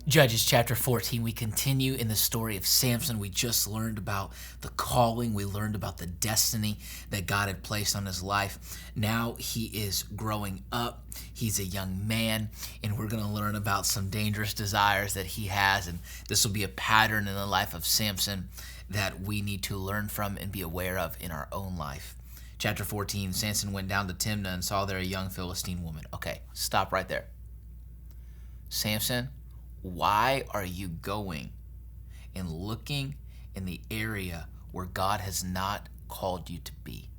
Judges chapter 14, we continue in the story of Samson. We just learned about the calling. We learned about the destiny that God had placed on his life. Now he is growing up. He's a young man, and we're going to learn about some dangerous desires that he has. And this will be a pattern in the life of Samson that we need to learn from and be aware of in our own life. Chapter 14, Samson went down to Timnah and saw there a young Philistine woman. Okay, stop right there. Samson, why are you going and looking in the area where God has not called you to be?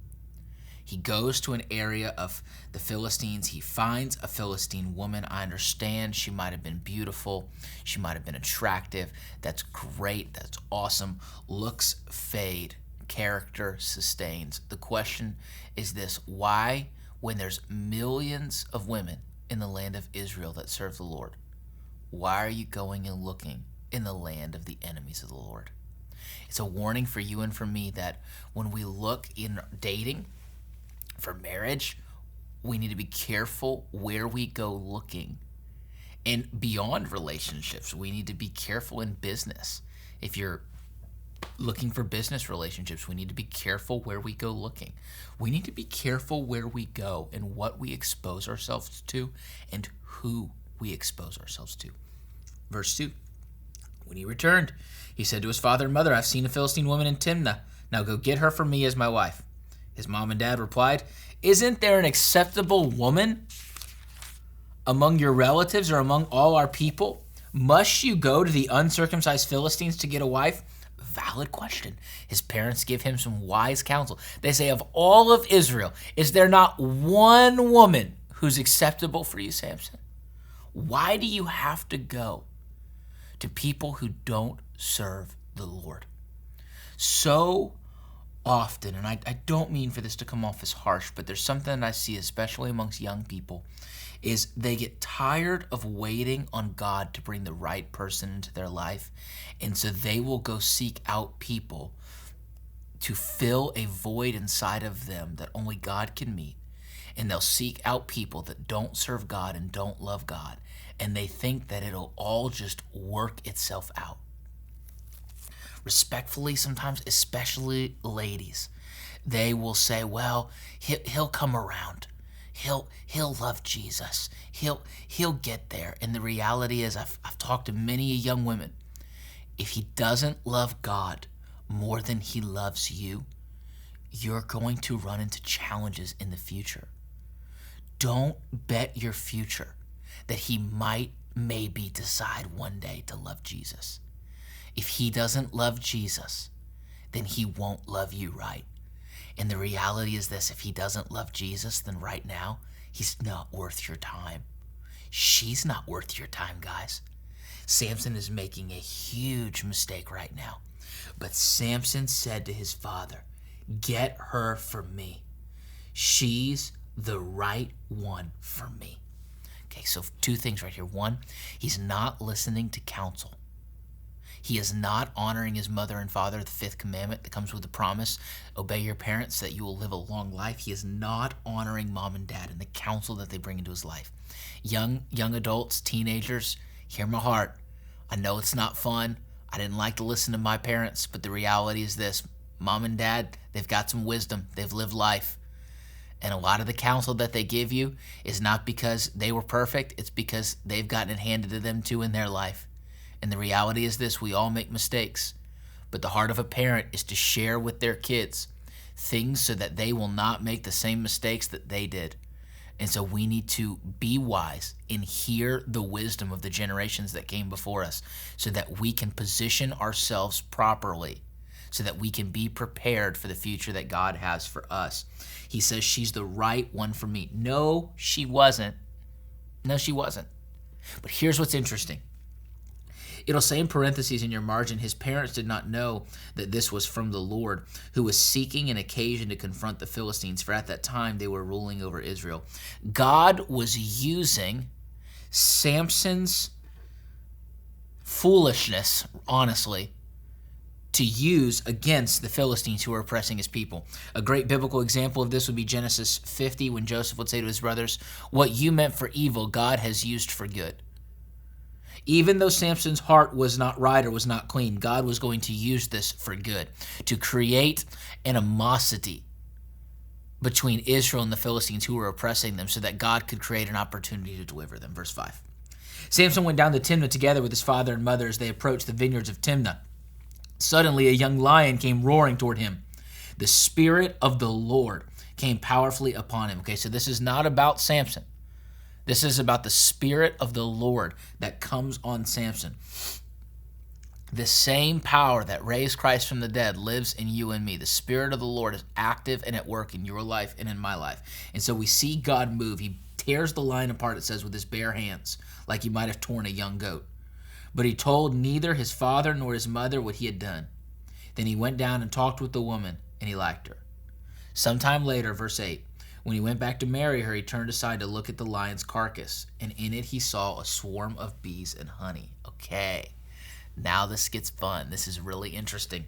He goes to an area of the Philistines. He finds a Philistine woman. I understand she might have been beautiful. She might have been attractive. That's great. That's awesome. Looks fade. Character sustains. The question is this: why, when there's millions of women in the land of Israel that serve the Lord, why are you going and looking in the land of the enemies of the Lord? It's a warning for you and for me that when we look in dating for marriage, we need to be careful where we go looking. And beyond relationships, we need to be careful in business. If you're looking for business relationships, we need to be careful where we go looking. We need to be careful where we go and what we expose ourselves to and who we expose ourselves to. Verse 2, when he returned, he said to his father and mother, I've seen a Philistine woman in Timnah. Now go get her for me as my wife. His mom and dad replied, Isn't there an acceptable woman among your relatives or among all our people? Must you go to the uncircumcised Philistines to get a wife? Valid question. His parents give him some wise counsel. They say, of all of Israel, is there not one woman who's acceptable for you, Samson? Why do you have to go to people who don't serve the Lord? So often, and I don't mean for this to come off as harsh, but there's something that I see, especially amongst young people, is they get tired of waiting on God to bring the right person into their life, and so they will go seek out people to fill a void inside of them that only God can meet. And they'll seek out people that don't serve God and don't love God, and they think that it'll all just work itself out. Respectfully, sometimes, especially ladies, they will say, well, he'll come around. He'll love Jesus. He'll get there. And the reality is, I've talked to many young women. If he doesn't love God more than he loves you, you're going to run into challenges in the future. Don't bet your future that he might maybe decide one day to love Jesus. If he doesn't love Jesus, then he won't love you right. And the reality is this: if he doesn't love Jesus, then right now, he's not worth your time. She's not worth your time, guys. Samson is making a huge mistake right now. But Samson said to his father, get her for me. She's the right one for me. Okay, so two things right here. One, he's not listening to counsel. He is not honoring his mother and father, the fifth commandment that comes with the promise, obey your parents that you will live a long life. He is not honoring mom and dad and the counsel that they bring into his life. Young adults, teenagers, hear my heart. I know it's not fun. I didn't like to listen to my parents, but the reality is this: mom and dad, they've got some wisdom. They've lived life. And a lot of the counsel that they give you is not because they were perfect. It's because they've gotten it handed to them too in their life. And the reality is this: we all make mistakes. But the heart of a parent is to share with their kids things so that they will not make the same mistakes that they did. And so we need to be wise and hear the wisdom of the generations that came before us so that we can position ourselves properly, so that we can be prepared for the future that God has for us. He says she's the right one for me. No, she wasn't. No, she wasn't. But here's what's interesting. It'll say in parentheses in your margin, his parents did not know that this was from the Lord, who was seeking an occasion to confront the Philistines, for at that time they were ruling over Israel. God was using Samson's foolishness, honestly, to use against the Philistines who were oppressing his people. A great biblical example of this would be Genesis 50, when Joseph would say to his brothers, what you meant for evil, God has used for good. Even though Samson's heart was not right or was not clean, God was going to use this for good, to create animosity between Israel and the Philistines who were oppressing them so that God could create an opportunity to deliver them. Verse 5. Samson went down to Timnah together with his father and mother as they approached the vineyards of Timnah. Suddenly a young lion came roaring toward him. The Spirit of the Lord came powerfully upon him. Okay, so this is not about Samson. This is about the Spirit of the Lord that comes on Samson. The same power that raised Christ from the dead lives in you and me. The Spirit of the Lord is active and at work in your life and in my life. And so we see God move. He tears the lion apart, it says, with his bare hands, like he might have torn a young goat. But he told neither his father nor his mother what he had done. Then he went down and talked with the woman, and he liked her. Sometime later, verse 8, when he went back to marry her, he turned aside to look at the lion's carcass, and in it he saw a swarm of bees and honey. Okay, now this gets fun. This is really interesting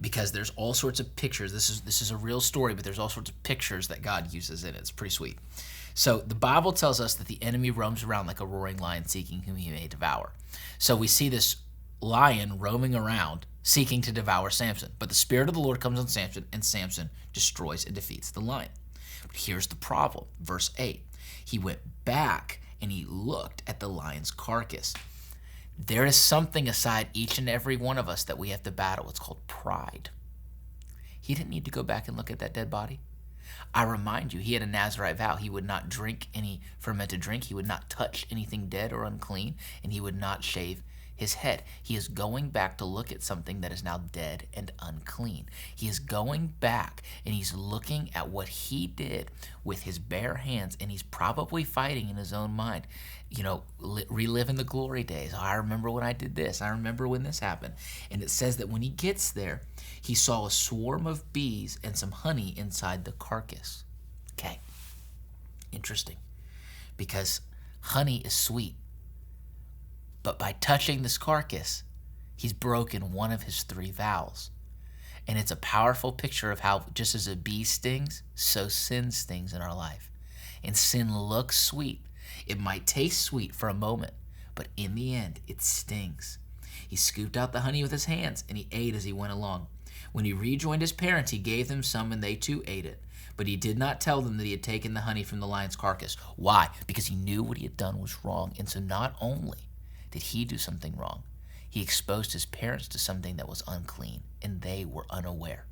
because there's all sorts of pictures. This is a real story, but there's all sorts of pictures that God uses in it. It's pretty sweet. So the Bible tells us that the enemy roams around like a roaring lion seeking whom he may devour. So we see this lion roaming around seeking to devour Samson. But the Spirit of the Lord comes on Samson, and Samson destroys and defeats the lion. But here's the problem. Verse 8. He went back and he looked at the lion's carcass. There is something aside each and every one of us that we have to battle. It's called pride. He didn't need to go back and look at that dead body. I remind you, he had a Nazirite vow. He would not drink any fermented drink. He would not touch anything dead or unclean, and he would not shave his head. He is going back to look at something that is now dead and unclean. He is going back and he's looking at what he did with his bare hands, and he's probably fighting in his own mind, reliving the glory days. Oh, I remember when I did this. I remember when this happened. And it says that when he gets there, he saw a swarm of bees and some honey inside the carcass. Okay, interesting, because honey is sweet. But by touching this carcass, he's broken one of his 3 vows. And it's a powerful picture of how just as a bee stings, so sin stings in our life. And sin looks sweet. It might taste sweet for a moment, but in the end, it stings. He scooped out the honey with his hands, and he ate as he went along. When he rejoined his parents, he gave them some, and they too ate it. But he did not tell them that he had taken the honey from the lion's carcass. Why? Because he knew what he had done was wrong. And so not only did he do something wrong, he exposed his parents to something that was unclean, and they were unaware.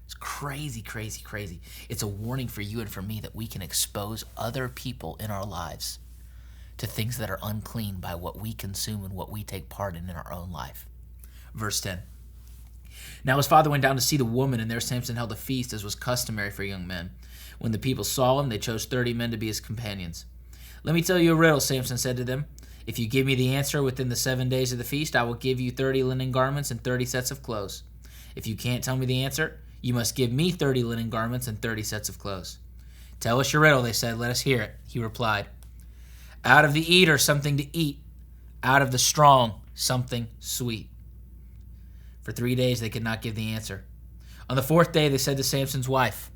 It's crazy, crazy, crazy. It's a warning for you and for me that we can expose other people in our lives to things that are unclean by what we consume and what we take part in our own life. Verse 10. Now his father went down to see the woman, and there Samson held a feast as was customary for young men. When the people saw him, they chose 30 men to be his companions. Let me tell you a riddle, Samson said to them. If you give me the answer within the 7 days of the feast, I will give you 30 linen garments and 30 sets of clothes. If you can't tell me the answer, you must give me 30 linen garments and 30 sets of clothes. Tell us your riddle, they said. Let us hear it. He replied, out of the eater, something to eat. Out of the strong, something sweet. For 3 days they could not give the answer. On the 4th day they said to Samson's wife,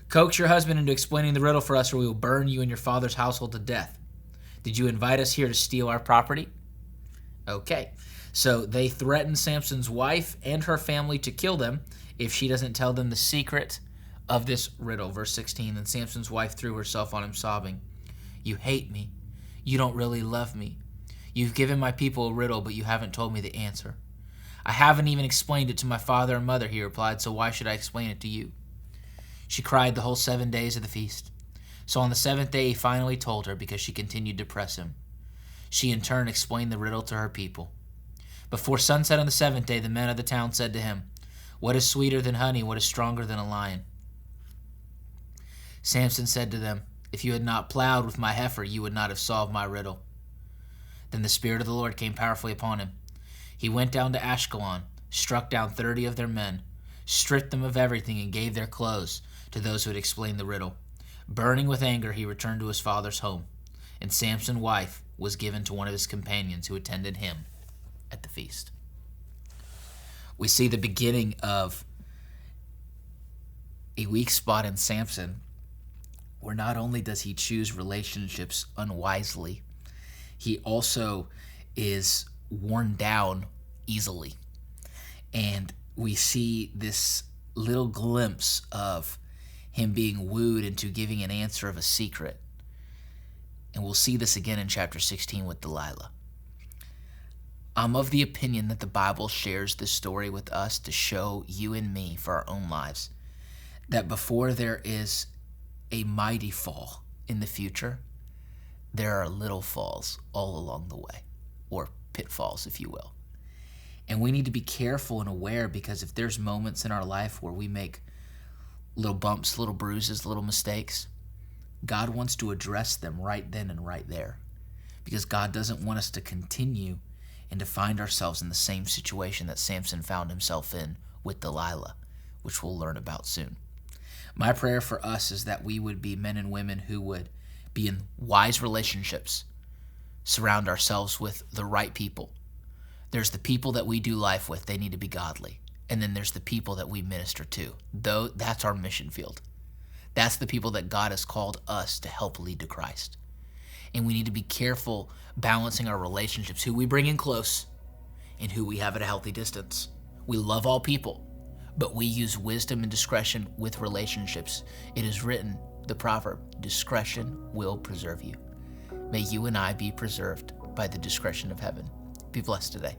coax your husband into explaining the riddle for us, or we will burn you and your father's household to death. Did you invite us here to steal our property? Okay, so they threatened Samson's wife and her family to kill them if she doesn't tell them the secret of this riddle. Verse 16, then Samson's wife threw herself on him, sobbing, you hate me. You don't really love me. You've given my people a riddle, but you haven't told me the answer. I haven't even explained it to my father and mother, he replied, so why should I explain it to you? She cried the whole 7 days of the feast. So on the 7th day he finally told her, because she continued to press him. She in turn explained the riddle to her people. Before sunset on the 7th day, the men of the town said to him, what is sweeter than honey? What is stronger than a lion? Samson said to them, if you had not plowed with my heifer, you would not have solved my riddle. Then the Spirit of the Lord came powerfully upon him. He went down to Ashkelon, struck down 30 of their men, stripped them of everything, and gave their clothes to those who had explained the riddle. Burning with anger, he returned to his father's home, and Samson's wife was given to one of his companions who attended him at the feast. We see the beginning of a weak spot in Samson, where not only does he choose relationships unwisely, he also is worn down easily. And we see this little glimpse of him being wooed into giving an answer of a secret. And we'll see this again in chapter 16 with Delilah. I'm of the opinion that the Bible shares this story with us to show you and me for our own lives that before there is a mighty fall in the future, there are little falls all along the way, or pitfalls, if you will. And we need to be careful and aware, because if there's moments in our life where we make little bumps, little bruises, little mistakes, God wants to address them right then and right there, because God doesn't want us to continue and to find ourselves in the same situation that Samson found himself in with Delilah, which we'll learn about soon. My prayer for us is that we would be men and women who would be in wise relationships, surround ourselves with the right people. There's the people that we do life with, they need to be godly. And then there's the people that we minister to. Though that's our mission field. That's the people that God has called us to help lead to Christ. And we need to be careful balancing our relationships, who we bring in close and who we have at a healthy distance. We love all people, but we use wisdom and discretion with relationships. It is written, the proverb, discretion will preserve you. May you and I be preserved by the discretion of heaven. Be blessed today.